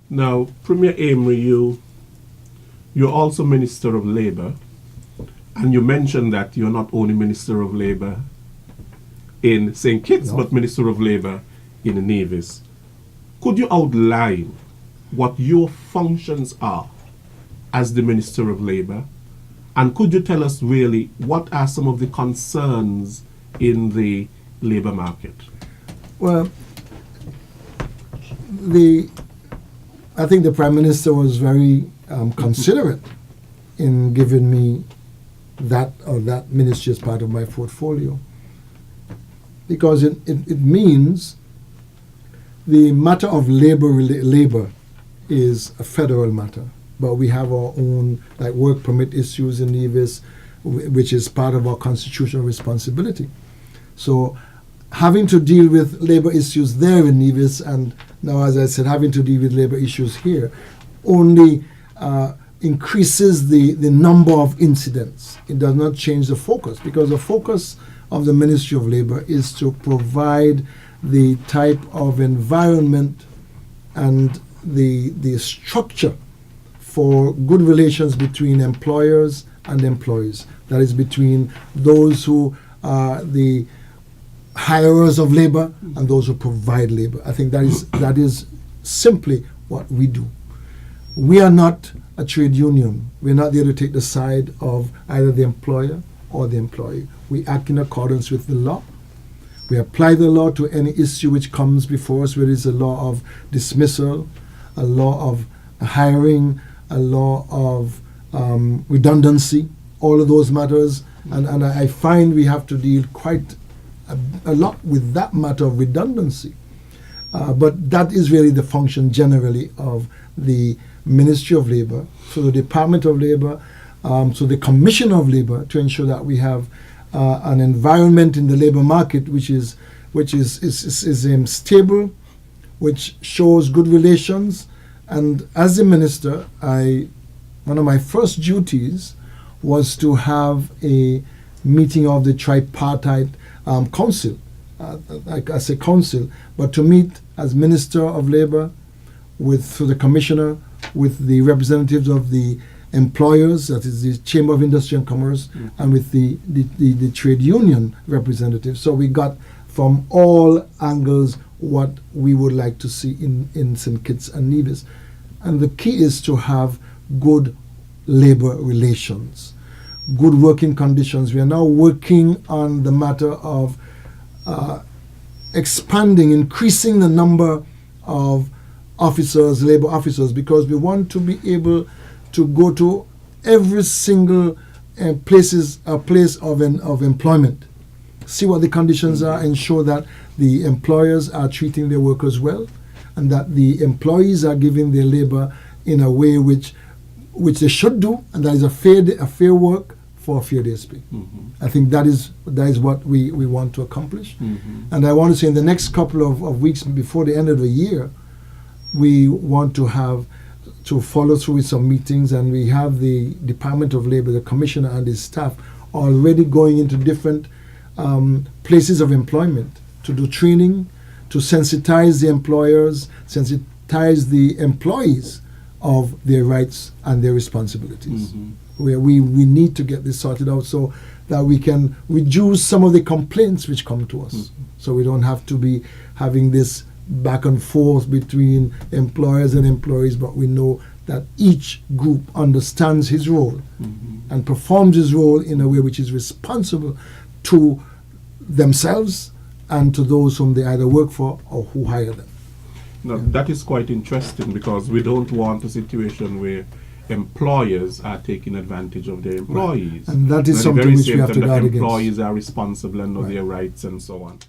Now, Premier Amory, you're also Minister of Labour, and you mentioned that you're not only Minister of Labour in St. Kitts, but Minister of Labour in Nevis. Could you outline what your functions are as the Minister of Labour? And could you tell us really what are some of the concerns in the labour market? Well, I think the Prime Minister was very considerate in giving me that ministry as part of my portfolio, because it means the matter of labor is a federal matter, but we have our own like work permit issues in Nevis, which is part of our constitutional responsibility. So having to deal with labor issues there in Nevis, and now, as I said, having to deal with labor issues here, only increases the number of incidents. It does not change the focus, because the focus of the Ministry of Labor is to provide the type of environment and the structure for good relations between employers and employees. That is, between those who are the hirers of labor and those who provide labor. I think that is simply what we do. We are not a trade union. We're not there to take the side of either the employer or the employee. We act in accordance with the law. We apply the law to any issue which comes before us, whether it's a law of dismissal, a law of hiring, a law of redundancy, all of those matters. And I find we have to deal quite a lot with that matter of redundancy. But that is really the function generally of the Ministry of Labour, so the Department of Labour, so the Commissioner of Labour, to ensure that we have an environment in the labour market which is stable, which shows good relations. And as a minister, one of my first duties was to have a meeting of the tripartite council, like I say council, but to meet as Minister of Labour through the Commissioner, with the representatives of the employers, that is the Chamber of Industry and Commerce, and with the trade union representatives. So we got from all angles what we would like to see in St. Kitts and Nevis. And the key is to have good labor relations, good working conditions. We are now working on the matter of increasing the number of officers, labor officers, because we want to be able to go to every single place of employment, see what the conditions are, ensure that the employers are treating their workers well, and that the employees are giving their labor in a way which they should do, and that is a fair work for a fair day's pay. I think that is what we want to accomplish. And I want to say in the next couple of weeks before the end of the year, we want to follow through with some meetings, and we have the Department of Labour, the Commissioner and his staff already going into different places of employment to do training, to sensitize the employers, sensitize the employees of their rights and their responsibilities. Where we need to get this sorted out so that we can reduce some of the complaints which come to us. So we don't have to be having this back and forth between employers and employees, but we know that each group understands his role and performs his role in a way which is responsible to themselves and to those whom they either work for or who hire them. Now, that is quite interesting, because we don't want a situation where employers are taking advantage of their employees. Right. And that is something which we have to guard against. Employees are responsible and know their rights and so on.